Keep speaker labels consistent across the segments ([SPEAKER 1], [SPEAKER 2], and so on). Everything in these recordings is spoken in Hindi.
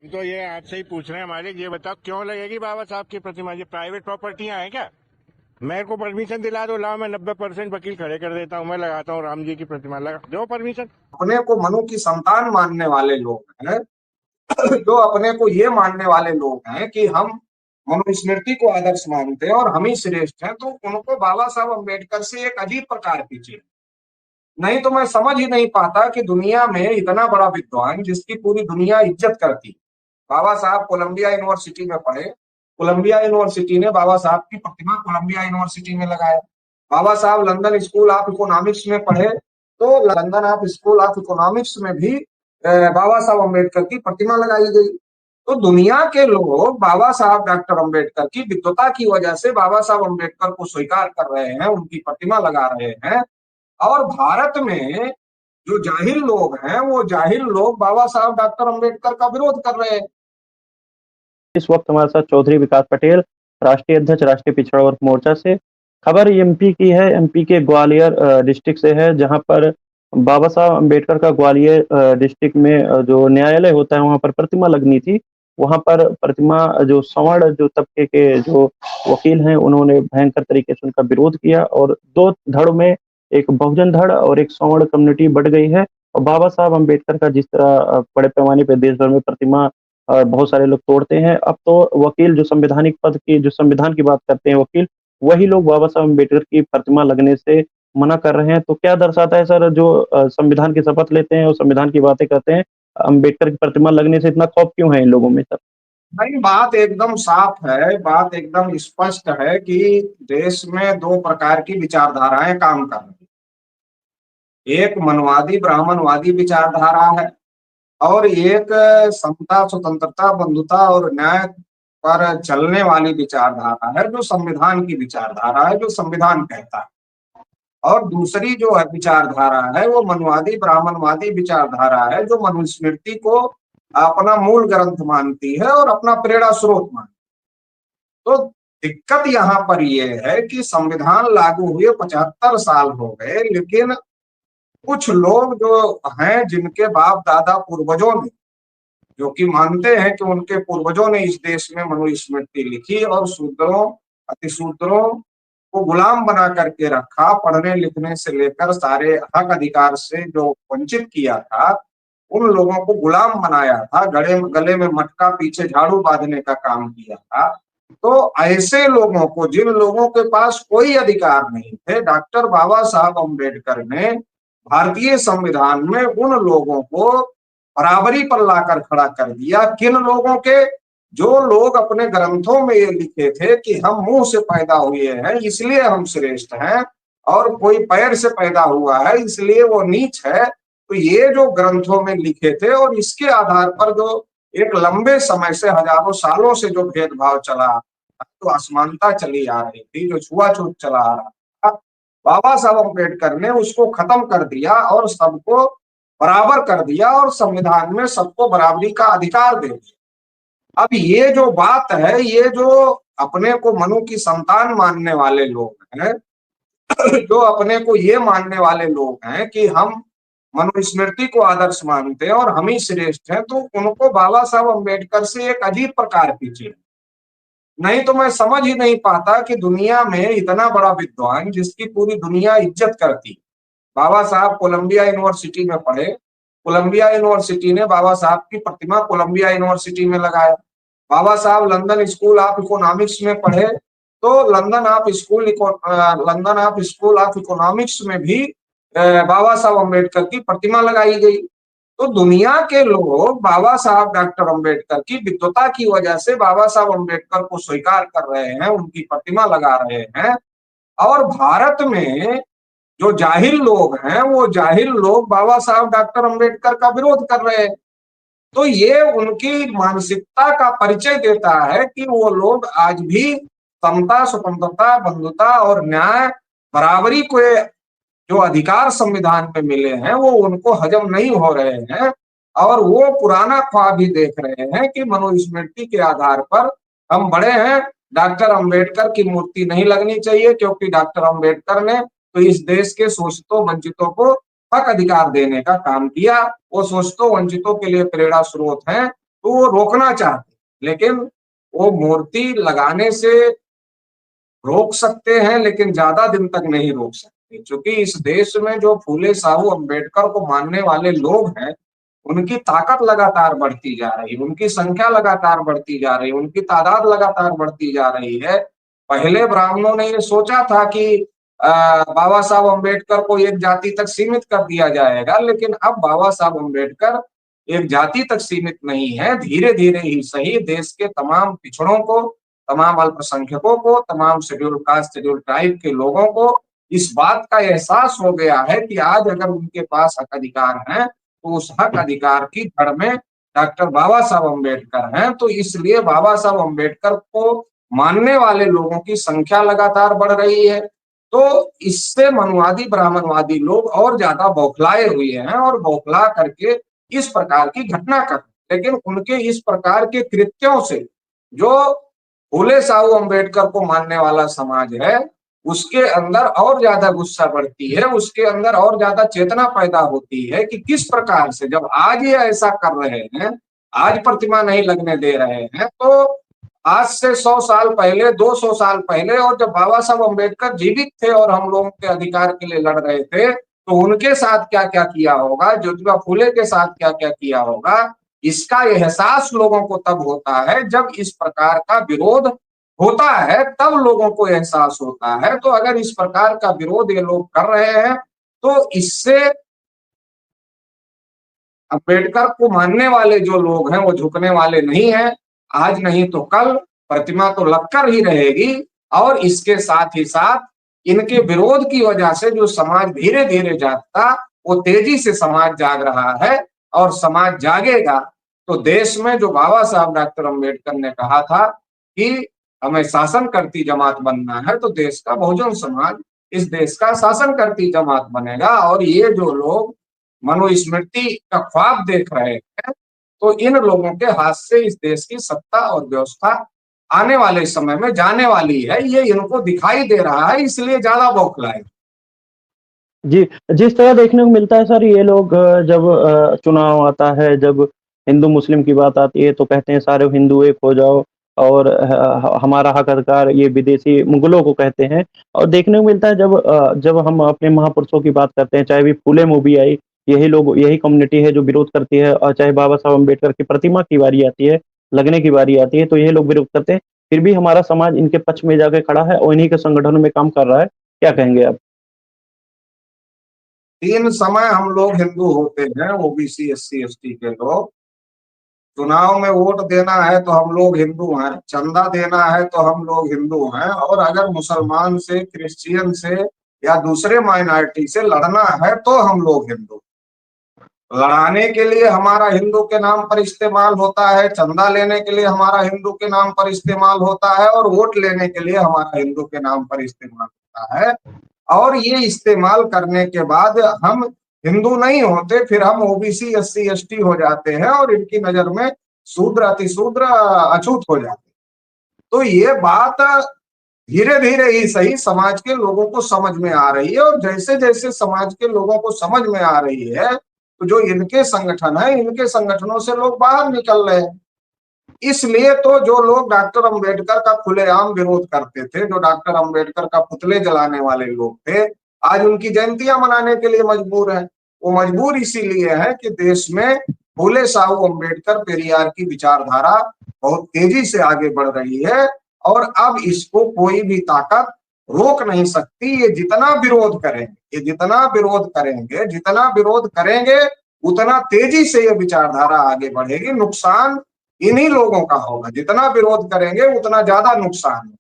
[SPEAKER 1] तो ये आपसे ही पूछ रहे हैं मालिक, ये बताओ क्यों लगेगी बाबा साहब की प्रतिमा? ये प्राइवेट प्रॉपर्टियां हैं क्या? मेरे को परमिशन दिला दो, लाओ, मैं 90% वकील खड़े कर देता हूँ, मैं लगाता हूँ राम जी की प्रतिमा, लगा दो परमिशन।
[SPEAKER 2] अपने को मनु की संतान मानने वाले लोग हैं, जो अपने को ये मानने वाले लोग हैं कि हम मनुस्मृति को आदर्श मानते हैं और हम ही श्रेष्ठ हैं, तो उनको बाबा साहब अम्बेडकर से एक अजीब प्रकार की चीज। नहीं तो मैं समझ ही नहीं पाता कि दुनिया में इतना बड़ा विद्वान जिसकी पूरी दुनिया इज्जत करती। बाबा साहब कोलंबिया यूनिवर्सिटी में पढ़े, कोलंबिया यूनिवर्सिटी ने बाबा साहब की प्रतिमा कोलंबिया यूनिवर्सिटी में लगाया। बाबा साहब लंदन स्कूल ऑफ इकोनॉमिक्स में पढ़े, तो London of school of economics में भी बाबा साहब अम्बेडकर की प्रतिमा लगाई गई। तो दुनिया के लोग बाबा साहब डॉक्टर अम्बेडकर की विद्वता की वजह से बाबा साहब अम्बेडकर को स्वीकार कर रहे हैं, उनकी प्रतिमा लगा रहे हैं। और भारत में जो जाहिल लोग हैं, वो जाहिल लोग बाबा साहब डॉक्टर अम्बेडकर का विरोध कर रहे हैं।
[SPEAKER 3] इस वक्त हमारे साथ चौधरी विकास पटेल, राष्ट्रीय अध्यक्ष राष्ट्रीय पिछड़ा वर्ग मोर्चा से। खबर एमपी की है, एमपी के ग्वालियर डिस्ट्रिक्ट से है, जहां पर बाबा साहब अम्बेडकर का ग्वालियर डिस्ट्रिक्ट में जो न्यायालय होता है वहां पर प्रतिमा लगनी थी। वहां पर प्रतिमा जो सवर्ण जो तबके के जो वकील हैं उन्होंने भयंकर तरीके से उनका विरोध किया और दो धड़ों में एक बहुजन धड़ और एक सवर्ण कम्युनिटी बढ़ गई है। और बाबा साहब अम्बेडकर का जिस तरह बड़े पैमाने पर देश भर में प्रतिमा बहुत सारे लोग तोड़ते हैं, अब तो वकील जो संवैधानिक पद की जो संविधान की बात करते हैं वकील, वही लोग बाबा साहब अम्बेडकर की प्रतिमा लगने से मना कर रहे हैं। तो क्या दर्शाता है सर, जो संविधान की शपथ लेते हैं और संविधान की बातें करते हैं, अम्बेडकर की प्रतिमा लगने से इतना खौफ क्यों है इन लोगों में सर?
[SPEAKER 2] नहीं, बात एकदम साफ है, बात एकदम स्पष्ट है कि देश में दो प्रकार की विचारधाराएं काम कर रही हैं। एक मनवादी ब्राह्मणवादी विचारधारा है और एक समता स्वतंत्रता बंधुता और न्याय पर चलने वाली विचारधारा है, जो संविधान की विचारधारा है, जो संविधान कहता है। और दूसरी जो है विचारधारा है, वो मनवादी ब्राह्मणवादी विचारधारा है, जो मनुस्मृति को अपना मूल ग्रंथ मानती है और अपना प्रेरणा स्रोत मानती है। तो दिक्कत यहाँ पर यह है कि संविधान लागू हुए 75 साल हो गए, लेकिन कुछ लोग जो हैं, जिनके बाप दादा पूर्वजों ने, जो कि मानते हैं कि उनके पूर्वजों ने इस देश में मनुस्मृति लिखी और शूद्रों अतिशूद्रों को गुलाम बना करके रखा, पढ़ने लिखने से लेकर सारे हक अधिकार से जो वंचित किया था, उन लोगों को गुलाम बनाया था, गले में मटका पीछे झाड़ू बांधने का काम किया था। तो ऐसे लोगों को, जिन लोगों के पास कोई अधिकार नहीं थे, डॉक्टर बाबा साहब अम्बेडकर ने भारतीय संविधान में उन लोगों को बराबरी पर लाकर खड़ा कर दिया। किन लोगों के? जो लोग अपने ग्रंथों में ये लिखे थे कि हम मुंह से पैदा हुए हैं इसलिए हम श्रेष्ठ हैं, और कोई पैर से पैदा हुआ है इसलिए वो नीच है। तो ये जो ग्रंथों में लिखे थे, और इसके आधार पर जो एक लंबे समय से, हजारों सालों से जो भेदभाव चला, तो असमानता चली आ रही थी, जो छुआछूत चला आ रहा था, बाबा साहब अम्बेडकर ने उसको खत्म कर दिया और सबको बराबर कर दिया और संविधान में सबको बराबरी का अधिकार दे दिया। अब ये जो बात है, ये जो अपने को मनु की संतान मानने वाले लोग हैं, जो अपने को ये मानने वाले लोग हैं कि हम मनुस्मृति को आदर्श मानते हैं और हम ही श्रेष्ठ हैं, तो उनको बाबा साहब अम्बेडकर से एक अजीब प्रकार की चीज। नहीं तो मैं समझ ही नहीं पाता कि दुनिया में इतना बड़ा विद्वान जिसकी पूरी दुनिया इज्जत करती। बाबा साहब कोलंबिया यूनिवर्सिटी में पढ़े, कोलंबिया यूनिवर्सिटी ने बाबा साहब की प्रतिमा कोलंबिया यूनिवर्सिटी में लगाया। बाबा साहब लंदन स्कूल ऑफ इकोनॉमिक्स में पढ़े, तो London of school of economics में भी बाबा साहब अम्बेडकर की प्रतिमा लगाई गई। तो दुनिया के लोग बाबा साहब डॉक्टर अम्बेडकर की विद्वता की वजह से बाबा साहब अम्बेडकर को स्वीकार कर रहे हैं, उनकी प्रतिमा लगा रहे हैं। और भारत में जो जाहिल लोग हैं, वो जाहिल लोग बाबा साहब डॉक्टर अम्बेडकर का विरोध कर रहे हैं। तो ये उनकी मानसिकता का परिचय देता है कि वो लोग आज भी समता स्वतंत्रता बंधुता और न्याय बराबरी को जो अधिकार संविधान में मिले हैं, वो उनको हजम नहीं हो रहे हैं। और वो पुराना ख्वाब ही देख रहे हैं कि मनुस्मृति के आधार पर हम बड़े हैं, डॉक्टर अम्बेडकर की मूर्ति नहीं लगनी चाहिए, क्योंकि डॉक्टर अम्बेडकर ने तो इस देश के शोषितों वंचितों को हक अधिकार देने का काम किया। वो शोषितों वंचितों के लिए प्रेरणा स्रोत हैं, तो वो रोकना चाहते, लेकिन वो मूर्ति लगाने से रोक सकते हैं लेकिन ज्यादा दिन तक नहीं रोक सकते, क्योंकि इस देश में जो फूले साहू अम्बेडकर को मानने वाले लोग हैं उनकी ताकत लगातार बढ़ती जा रही है, उनकी संख्या लगातार बढ़ती जा रही है, उनकी तादाद लगातार बढ़ती जा रही है। पहले ब्राह्मणों ने ये सोचा था कि बाबा साहब अम्बेडकर को एक जाति तक सीमित कर दिया जाएगा, लेकिन अब बाबा साहब अम्बेडकर एक जाति तक सीमित नहीं है, धीरे धीरे ही सही देश के तमाम पिछड़ों को, तमाम अल्पसंख्यकों को, तमाम शेड्यूल कास्ट शेड्यूल ट्राइब के लोगों को इस बात का एहसास हो गया है कि आज अगर उनके पास हक अधिकार है तो उस हक अधिकार की जड़ में डॉक्टर बाबा साहब अम्बेडकर हैं। तो इसलिए बाबा साहब अम्बेडकर को मानने वाले लोगों की संख्या लगातार बढ़ रही है। तो इससे मनुवादी ब्राह्मणवादी लोग और ज्यादा बौखलाए हुए हैं और बौखला करके इस प्रकार की घटना कर, लेकिन उनके इस प्रकार के कृत्यों से जो फूले साहू अम्बेडकर को मानने वाला समाज है उसके अंदर और ज्यादा गुस्सा बढ़ती है, उसके अंदर और ज्यादा चेतना पैदा होती है कि किस प्रकार से जब आज ये ऐसा कर रहे हैं, आज प्रतिमा नहीं लगने दे रहे हैं, तो आज से 100 साल पहले, 200 साल पहले, और जब बाबा साहब अम्बेडकर जीवित थे और हम लोगों के अधिकार के लिए लड़ रहे थे तो उनके साथ क्या क्या किया होगा, ज्योतिबा फूले के साथ क्या क्या किया होगा, इसका एहसास लोगों को तब होता है जब इस प्रकार का विरोध होता है, तब लोगों को एहसास होता है। तो अगर इस प्रकार का विरोध ये लोग कर रहे हैं तो इससे अम्बेडकर को मानने वाले जो लोग हैं वो झुकने वाले नहीं हैं। आज नहीं तो कल प्रतिमा तो लगकर ही रहेगी, और इसके साथ ही साथ इनके विरोध की वजह से जो समाज धीरे धीरे जागता, वो तेजी से समाज जाग रहा है, और समाज जागेगा तो देश में जो बाबा साहब डॉक्टर अम्बेडकर ने कहा था कि हमें शासन करती जमात बनना है, तो देश का बहुजन समाज इस देश का शासन करती जमात बनेगा। और ये जो लोग मनुस्मृति का ख्वाब देख रहे हैं तो इन लोगों के हाथ से इस देश की सत्ता और व्यवस्था आने वाले समय में जाने वाली है, ये इनको दिखाई दे रहा है, इसलिए ज्यादा बौखलाए।
[SPEAKER 3] जी, जिस तरह देखने को मिलता है सर, ये लोग जब चुनाव आता है, जब हिंदू मुस्लिम की बात आती है तो कहते हैं सारे हिंदू एक हो जाओ, और हमारा हक अधिकार ये विदेशी मुगलों को कहते हैं। और देखने को मिलता है जब हम अपने महापुरुषों की बात करते हैं, चाहे भी फूले मूवी आई, यही लोग, यही कम्युनिटी है जो विरोध करती है, और चाहे बाबा साहब अम्बेडकर की प्रतिमा की बारी आती है, लगने की बारी आती है, तो यही लोग विरोध करते हैं। फिर भी हमारा समाज इनके पक्ष में जाके खड़ा है और इन्हीं के संगठनों में काम कर रहा है। क्या कहेंगे आप?
[SPEAKER 2] 3 समय हम लोग हिंदू होते हैं, ओबीसी SC ST के लोग। चुनाव में वोट देना है तो हम लोग हिंदू हैं, चंदा देना है तो हम लोग हिंदू हैं, और अगर मुसलमान से, क्रिश्चियन से या दूसरे माइनॉरिटी से लड़ना है तो हम लोग हिंदू। लड़ाने के लिए हमारा हिंदू के नाम पर इस्तेमाल होता है, चंदा लेने के लिए हमारा हिंदू के नाम पर इस्तेमाल होता है, और वोट लेने के लिए हमारा हिंदू के नाम पर इस्तेमाल होता है। और ये इस्तेमाल करने के बाद हम हिंदू नहीं होते, फिर हम ओबीसी SC ST हो जाते हैं और इनकी नजर में शूद्र अतिशूद्र अछूत हो जाते हैं। तो ये बात धीरे धीरे ही सही समाज के लोगों को समझ में आ रही है, और जैसे जैसे समाज के लोगों को समझ में आ रही है तो जो इनके संगठन है, इनके संगठनों से लोग बाहर निकल रहे हैं। इसलिए तो जो लोग डॉक्टर अम्बेडकर का खुलेआम विरोध करते थे, जो डॉक्टर अम्बेडकर का पुतले जलाने वाले लोग थे, आज उनकी जयंतियां मनाने के लिए मजबूर हैं। वो मजबूर इसीलिए है कि देश में फूले साहू अम्बेडकर पेरियार की विचारधारा बहुत तेजी से आगे बढ़ रही है, और अब इसको कोई भी ताकत रोक नहीं सकती। ये जितना विरोध करेंगे, ये जितना विरोध करेंगे, जितना विरोध करेंगे उतना तेजी से ये विचारधारा आगे बढ़ेगी। नुकसान इन्हीं लोगों का होगा, जितना विरोध करेंगे उतना ज्यादा नुकसान है।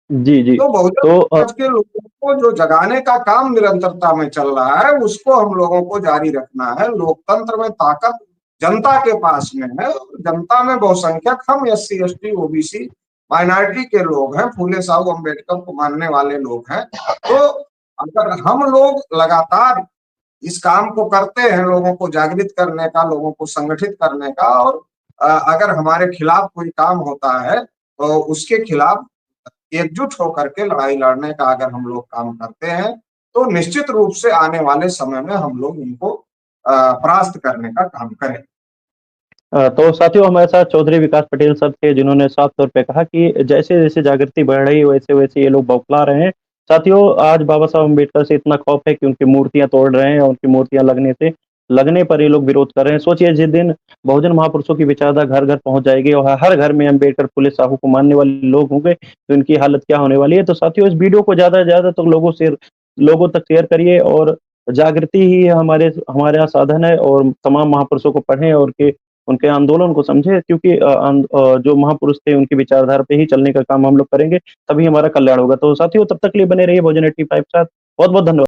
[SPEAKER 3] जी, जी।
[SPEAKER 2] तो बहुजन
[SPEAKER 3] तो
[SPEAKER 2] समाज के लोगों को जो जगाने का काम निरंतरता में चल रहा है उसको हम लोगों को जारी रखना है। लोकतंत्र में ताकत जनता के पास में है, जनता में बहुसंख्यक हम SC ST OBC माइनॉरिटी के लोग हैं, फूले साहू अम्बेडकर को मानने वाले लोग हैं। तो अगर हम लोग लगातार इस काम को करते हैं, लोगों को जागृत करने का, लोगों को संगठित करने का, और अगर हमारे खिलाफ कोई काम होता है तो उसके खिलाफ एकजुट होकर के लड़ाई लड़ने का अगर हम लोग काम करते हैं तो निश्चित रूप से आने वाले समय में हम लोग इनको परास्त करने का काम करें।
[SPEAKER 3] तो साथियों हमारे साथ चौधरी विकास पटेल सर थे जिन्होंने साफ तौर पे कहा कि जैसे जैसे जागृति बढ़ रही है वैसे वैसे ये लोग बौखला रहे हैं। साथियों आज बाबा साहब अम्बेडकर से इतना खौफ है कि उनकी मूर्तियां तोड़ रहे हैं और उनकी मूर्तियां लगने पर ये लोग विरोध कर रहे हैं। सोचिए जिस दिन बहुजन महापुरुषों की विचारधारा घर घर पहुंच जाएगी और हर घर में अम्बेडकर फुले साहू को मानने वाले लोग होंगे तो इनकी हालत क्या होने वाली है। तो साथियों इस वीडियो को ज्यादा से ज्यादा तो लोगों तक शेयर करिए और जागृति ही हमारा साधन है और तमाम महापुरुषों को पढ़ें और के उनके आंदोलन को समझे क्योंकि जो महापुरुष थे उनकी विचारधारा पे ही चलने का काम हम लोग करेंगे तभी हमारा कल्याण होगा। तो साथियों तब तक के लिए बने रहिए भोजन 85 के साथ। बहुत बहुत धन्यवाद।